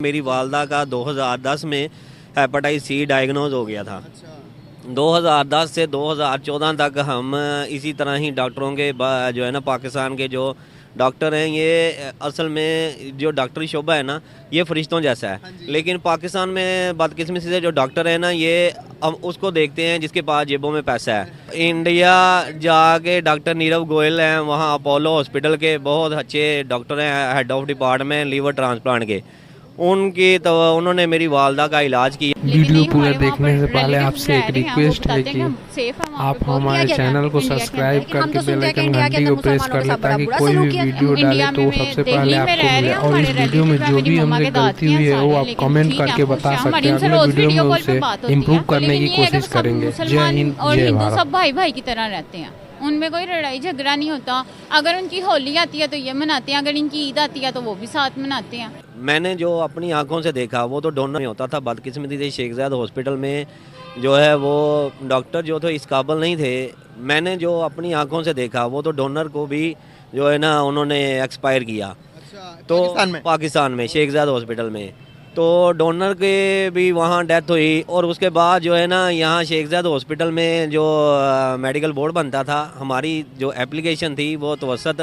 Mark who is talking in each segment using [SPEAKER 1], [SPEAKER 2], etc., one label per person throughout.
[SPEAKER 1] میری والدہ کا 2010 میں ہیپاٹائٹس سی ڈائگنوز ہو گیا تھا۔ 2010 سے 2014 تک ہم اسی طرح ہی ڈاکٹروں کے جو ہے نا پاکستان کے جو ڈاکٹر ہیں، یہ اصل میں جو ڈاکٹری شعبہ ہے نا، یہ فرشتوں جیسا ہے۔ لیکن پاکستان میں بدقسمتی سے جو ڈاکٹر ہیں نا، یہ ہم اس کو دیکھتے ہیں جس کے پاس جیبوں میں پیسہ ہے۔ انڈیا جا کے ڈاکٹر نیرو گوئل ہیں، وہاں اپولو ہاسپٹل کے بہت اچھے ڈاکٹر ہیں، head of department liver transplant کے، انہوں نے میری والدہ کا علاج کیا۔
[SPEAKER 2] ویڈیو پورا دیکھنے سے پہلے آپ سے ایک ریکویسٹ ہے کہ آپ ہمارے چینل کو سبسکرائب کر کے بیل آئکن گھنٹی کو پریس کر لیں تاکہ کوئی بھی ویڈیو ڈالے تو سب سے پہلے آپ کو ملے، اور اس ویڈیو میں جو بھی ہم سے غلطی ہوئی ہے وہ آپ کمنٹ کر کے بتا سکتے ہیں۔ اگلے ویڈیو میں اسے امپروو کرنے کی کوشش کریں گے۔ جے ہند جے بھارت۔
[SPEAKER 3] سب بھائی بھائی کی طرح رہتے ہیں، ان میں کوئی لڑائی جھگڑا نہیں ہوتا۔ اگر ان کی ہولی آتی ہے تو یہ مناتے ہیں، اگر ان کی عید آتی ہے تو وہ بھی ساتھ مناتے ہیں۔
[SPEAKER 1] میں نے جو اپنی آنکھوں سے دیکھا وہ تو ڈونر میں ہوتا تھا۔ بدقسمتی سے شیخ زاید ہاسپٹل میں جو ہے وہ ڈاکٹر جو تھے اس قابل نہیں تھے۔ میں نے جو اپنی آنکھوں سے دیکھا وہ تو ڈونر کو بھی جو ہے نا انہوں نے ایکسپائر کیا، تو پاکستان میں شیخ زاید ہاسپٹل میں تو ڈونر کے بھی وہاں ڈیتھ ہوئی۔ اور اس کے بعد جو ہے نا یہاں شیخ زاید ہاسپٹل میں جو میڈیکل بورڈ بنتا تھا، ہماری جو اپلیکیشن تھی وہ توسط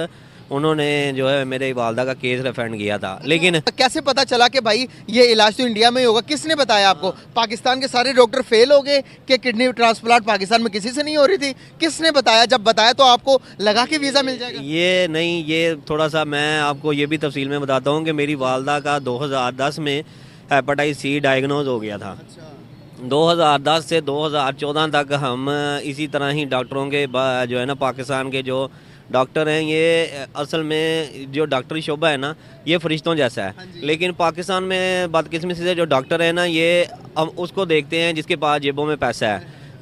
[SPEAKER 1] انہوں نے جو ہے میرے والدہ کا کیس ریفنڈ کیا تھا۔ لیکن
[SPEAKER 4] کیسے پتا چلا کہ بھائی یہ علاج تو انڈیا میں ہی ہوگا؟ کس نے بتایا آپ کو؟ پاکستان کے سارے ڈاکٹر فیل ہو گئے کہ کڈنی ٹرانسپلانٹ پاکستان میں کسی سے نہیں ہو رہی تھی؟ کس نے بتایا؟ جب بتایا تو آپ کو لگا کہ ویزا مل جائے گا؟
[SPEAKER 1] یہ نہیں، یہ تھوڑا سا میں آپ کو یہ بھی تفصیل میں بتاتا ہوں کہ میری والدہ کا 2010 میں ہیپاٹائٹس سی ڈائگنوز ہو گیا تھا۔ 2010 سے 2014 تک ہم اسی طرح ہی ڈاکٹروں کے جو ہے نا پاکستان کے جو ڈاکٹر ہیں، یہ اصل میں جو ڈاکٹری شعبہ ہے نا، یہ فرشتوں جیسا ہے۔ لیکن پاکستان میں بدقسمتی سے جو ڈاکٹر ہیں نا، یہ ہم اس کو دیکھتے ہیں جس کے پاس جیبوں میں پیسہ ہے۔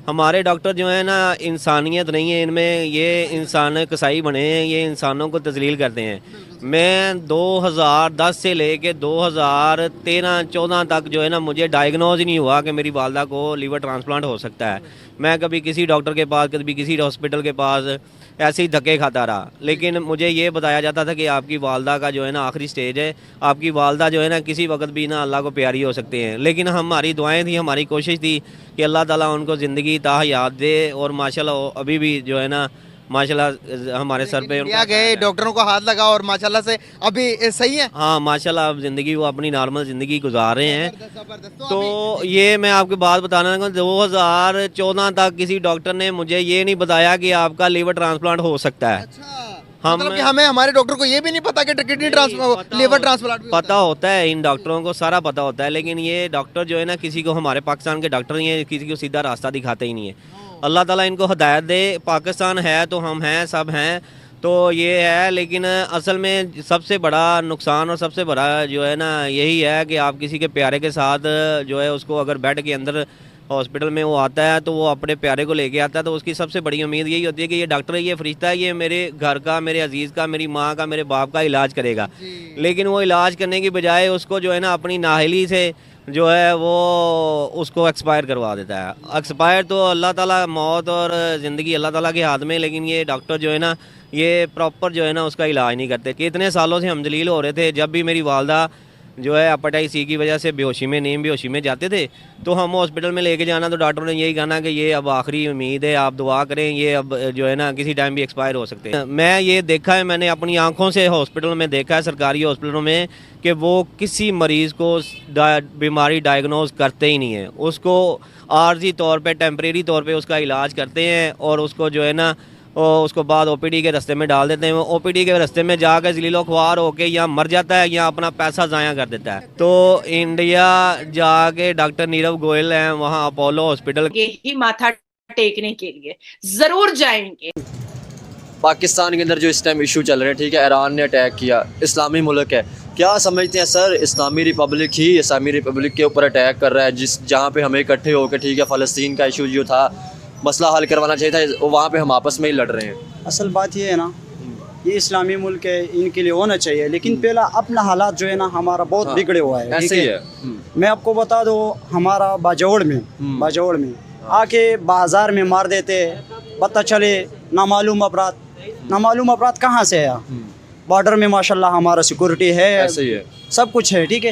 [SPEAKER 1] ہمارے ڈاکٹر جو ہیں نا، انسانیت نہیں ہے ان میں، یہ انسان کسائی بنے ہیں، یہ انسانوں کو تذلیل کرتے ہیں۔ میں 2010 سے لے کے 2013-14 تک جو ہے نا مجھے ڈائگنوز ہی نہیں ہوا کہ میری والدہ کو لیور ٹرانسپلانٹ ہو سکتا ہے۔ میں کبھی کسی ڈاکٹر کے پاس، کبھی کسی ہاسپٹل کے پاس ایسے ہی دھکے کھاتا رہا۔ لیکن مجھے یہ بتایا جاتا تھا کہ آپ کی والدہ کا جو ہے نا آخری سٹیج ہے، آپ کی والدہ جو ہے نا کسی وقت بھی نا اللہ کو پیاری ہو سکتے ہیں۔ لیکن ہماری دعائیں تھیں، ہماری کوشش تھی کہ اللہ تعالیٰ ان کو زندگی تا حیات دے، اور ماشاءاللہ ابھی بھی جو ہے نا ماشاءاللہ ہمارے سر پہ
[SPEAKER 4] انڈیا گئے، ڈاکٹروں کو ہاتھ لگا اور ماشاءاللہ سے ابھی صحیح ہے۔
[SPEAKER 1] ہاں ماشاءاللہ اب زندگی وہ اپنی نارمل زندگی گزار رہے ہیں۔ تو یہ میں آپ کو بات بتانا چاہوں گا، 2014 تک کسی ڈاکٹر نے مجھے یہ نہیں بتایا کہ آپ کا لیور ٹرانسپلانٹ ہو سکتا ہے۔
[SPEAKER 4] ہمیں ہمارے ڈاکٹر کو یہ بھی نہیں پتا کہ کڈنی لیور ٹرانسپلانٹ
[SPEAKER 1] پتا ہوتا ہے، ان ڈاکٹروں کو سارا پتا ہوتا ہے، لیکن یہ ڈاکٹر جو ہے نا کسی کو، ہمارے پاکستان کے ڈاکٹر نہیں ہیں، کسی کو سیدھا راستہ دکھاتے ہی نہیں ہے۔ اللہ تعالیٰ ان کو ہدایت دے۔ پاکستان ہے تو ہم ہیں، سب ہیں تو یہ ہے، لیکن اصل میں سب سے بڑا نقصان اور سب سے بڑا جو ہے نا یہی ہے کہ آپ کسی کے پیارے کے ساتھ جو ہے اس کو اگر بیڈ کے اندر ہاسپٹل میں وہ آتا ہے تو وہ اپنے پیارے کو لے کے آتا ہے، تو اس کی سب سے بڑی امید یہی ہوتی ہے کہ یہ ڈاکٹر، یہ فرشتہ ہے، یہ میرے گھر کا، میرے عزیز کا، میری ماں کا، میرے باپ کا علاج کرے گا۔ لیکن وہ علاج کرنے کی بجائے اس کو جو ہے نا اپنی نااہلی سے جو ہے وہ اس کو ایکسپائر کروا دیتا ہے۔ ایکسپائر تو اللہ تعالیٰ، موت اور زندگی اللہ تعالیٰ کے ہاتھ میں، لیکن یہ ڈاکٹر جو ہے نا یہ پراپر جو ہے نا اس کا علاج نہیں کرتے۔ کہ اتنے سالوں سے ہم ذلیل ہو رہے تھے، جب بھی میری والدہ جو ہے ہیپاٹائٹس سی کی وجہ سے نیم بے ہوشی میں جاتے تھے تو ہم ہاسپٹل میں لے کے جانا تو ڈاکٹر نے یہی کہنا کہ یہ اب آخری امید ہے، آپ دعا کریں، یہ اب جو ہے نا کسی ٹائم بھی ایکسپائر ہو سکتے ہیں۔ میں یہ دیکھا ہے، میں نے اپنی آنکھوں سے ہاسپٹل میں دیکھا ہے، سرکاری ہاسپٹلوں میں، کہ وہ کسی مریض کو بیماری ڈائگنوز کرتے ہی نہیں ہیں، اس کو عارضی طور پہ، ٹیمپریری طور پہ اس کا علاج کرتے ہیں، اور اس کو جو ہے نا اس کو بعد او پی ڈی کے رستے میں ڈال دیتے ہیں۔ وہ او پی ڈی کے رستے میں جا کے ذلیل و خوار ہو کے یا مر جاتا ہے یا اپنا پیسہ ضائع کر دیتا ہے۔ تو انڈیا جا کے ڈاکٹر نیرو گوئل ہیں، وہاں اپولو ہاسپٹل
[SPEAKER 5] ہی ماتھا ٹیکنے کے لیے ضرور جائیں گے۔
[SPEAKER 6] پاکستان کے اندر جو اس ٹائم ایشو چل رہے ہیں، ٹھیک ہے، ایران نے اٹیک کیا، اسلامی ملک ہے، کیا سمجھتے ہیں سر اسلامی ریپبلک ہی اسلامی ریپبلک کے اوپر اٹیک کر رہا ہے، جہاں پہ ہمیں اکٹھے ہو کے، ٹھیک ہے، فلسطین کا ایشو جو تھا مسئلہ حل کروانا چاہیے تھا، وہاں پہ ہم آپس میں ہی لڑ رہے ہیں۔
[SPEAKER 7] اصل بات یہ ہے نا، یہ اسلامی ملک ہے، ان کے لیے ہونا چاہیے، لیکن پہلا اپنا حالات جو ہے نا ہمارا بہت بگڑے ہوا ہے۔
[SPEAKER 6] ایسے ہی ہے۔
[SPEAKER 7] میں آپ کو بتا دوں، ہمارا باجوڑ میں آ کے بازار میں مار دیتے، پتہ چلے نامعلوم افراد کہاں سے ہے۔ بارڈر میں ماشاءاللہ ہمارا سیکورٹی ہے،
[SPEAKER 6] ایسے ہی ہے،
[SPEAKER 7] سب کچھ ہے، ٹھیک ہے،